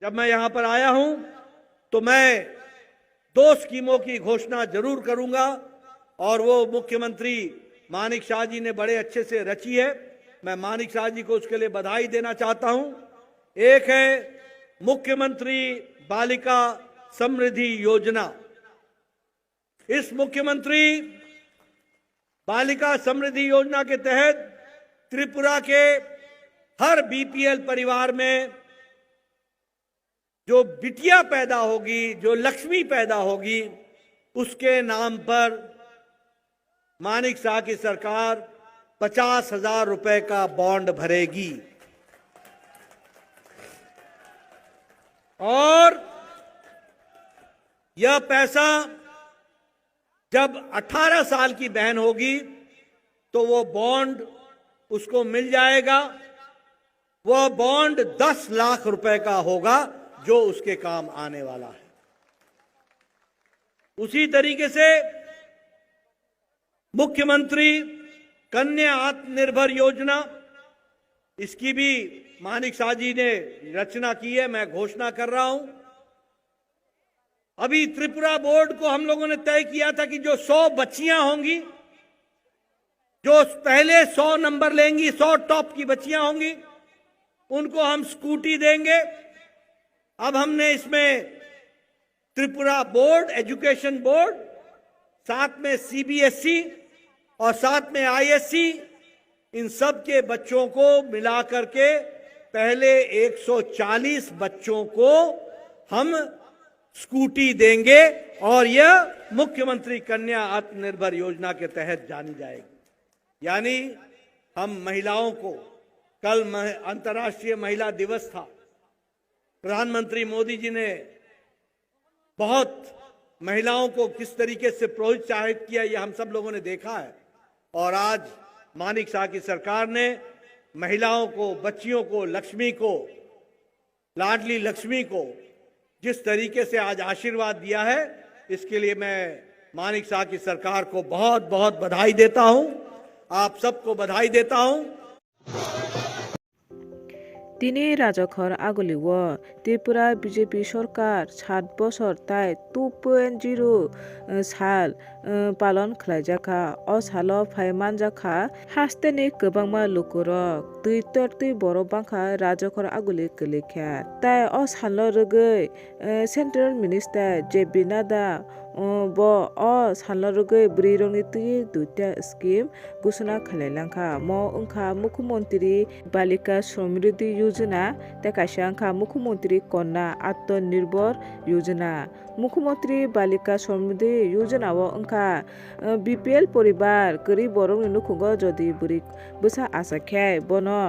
जब मैं यहाँ पर आया हूँ तो मैं 2 स्कीमों की घोषणा जरूर करूंगा और वो मुख्यमंत्री मानिक शाह जी ने बड़े अच्छे से रची है। मैं मानिक शाह जी को उसके लिए बधाई देना चाहता हूं। एक है मुख्यमंत्री बालिका समृद्धि योजना। इस मुख्यमंत्री बालिका समृद्धि योजना के तहत त्रिपुरा के हर बीपीएल परिवार में जो बिटिया पैदा होगी, जो लक्ष्मी पैदा होगी, उसके नाम पर मानिक शाह की सरकार 50,000 रुपए का बॉन्ड भरेगी और यह पैसा जब 18 साल की बहन होगी तो वो बॉन्ड उसको मिल जाएगा। वह बॉन्ड 10 लाख रुपए का होगा जो उसके काम आने वाला है। उसी तरीके से मुख्यमंत्री कन्या आत्मनिर्भर योजना, इसकी भी मानिक शाह जी ने रचना की है। मैं घोषणा कर रहा हूं। अभी त्रिपुरा बोर्ड को हम लोगों ने तय किया था कि जो 100 बच्चियां होंगी, जो पहले 100 नंबर लेंगी, 100 टॉप की बच्चियां होंगी, उनको हम स्कूटी देंगे। अब हमने इसमें त्रिपुरा बोर्ड, एजुकेशन बोर्ड, साथ में सीबीएसई और साथ में आईएससी, इन सब के बच्चों को मिलाकर के पहले 140 बच्चों को हम स्कूटी देंगे और यह मुख्यमंत्री कन्या आत्मनिर्भर योजना के तहत जानी जाएगी। यानी हम महिलाओं को, कल अंतर्राष्ट्रीय महिला दिवस था, प्रधानमंत्री मोदी जी ने बहुत महिलाओं को किस तरीके से प्रोत्साहित किया, ये हम सब लोगों ने देखा है। और आज मानिक शाह की सरकार ने महिलाओं को, बच्चियों को, लक्ष्मी को, लाडली लक्ष्मी को जिस तरीके से आज आशीर्वाद दिया है, इसके लिए मैं मानिक शाह की सरकार को बहुत बहुत बधाई देता हूं। आप सबको बधाई देता हूं। তিনি রাজখর আগলিব ত্রিপুরা বিজেপি সরকার 7 বছর তাই 2.0 সাল পালন খালাইজাখা অ সাল ফাইমানজাখা হাস্তেনি गोबांमा लुकुरक दुई बर' बांखा राजखर आगुलि गोलैख्या ताई अ साल रगै सेंट्रल मिनिस्टार जेपि नाडा ब अ साल रगै ब्रैरंनि तुइ दुइटा स्कीम घोषणा खालायलांखा म ओंखा मुख्यमंत्री बालिका समृद्धि योजना ते काशा ओंखा मुख्यमंत्री कन्या आत्मनिर्भर योजना। मुख्यमंत्री बालिका समृद्धि योजना व ओंखा बीपीएल परिवार गरीब बरं नुखुंगो जदि बुरि बोसा आसाख्याय बनो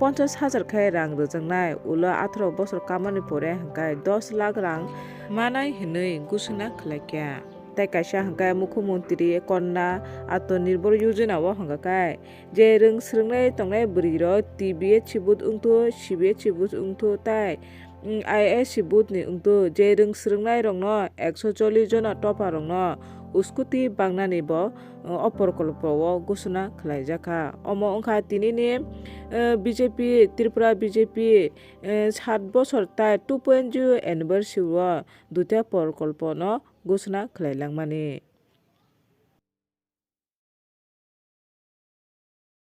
50,000 खाय रां रोजांनाय उलो 18 बोसोर कामानि परे हंखाय 10 लाख रां मानाय हिनै घोषणा खालायख्या ताई काशा हंखाय मुख्यमंत्री कन्या आत्मनिर्भर योजना व हंखाय जे रोंस्रोंनाय तंनाय बुरिरो टीबीए चिबुत उंथु सीबीए चिबुत उंथु ताई आईएस चिबुत नि उंथु जे रोंस्रोंनाय रंनो 140 जना टपा रंनो स्कुटी बांगनानि ब अप्रकल्पव घोषणा खालायजाखा अमो ओंखा तिनिनि बीजेपी त्रिपुरा बीजेपी 7 बছর ताई 2.0 एनिभार्सारि दुइटा प्रकल्प न घोषणा खालायलांमानि।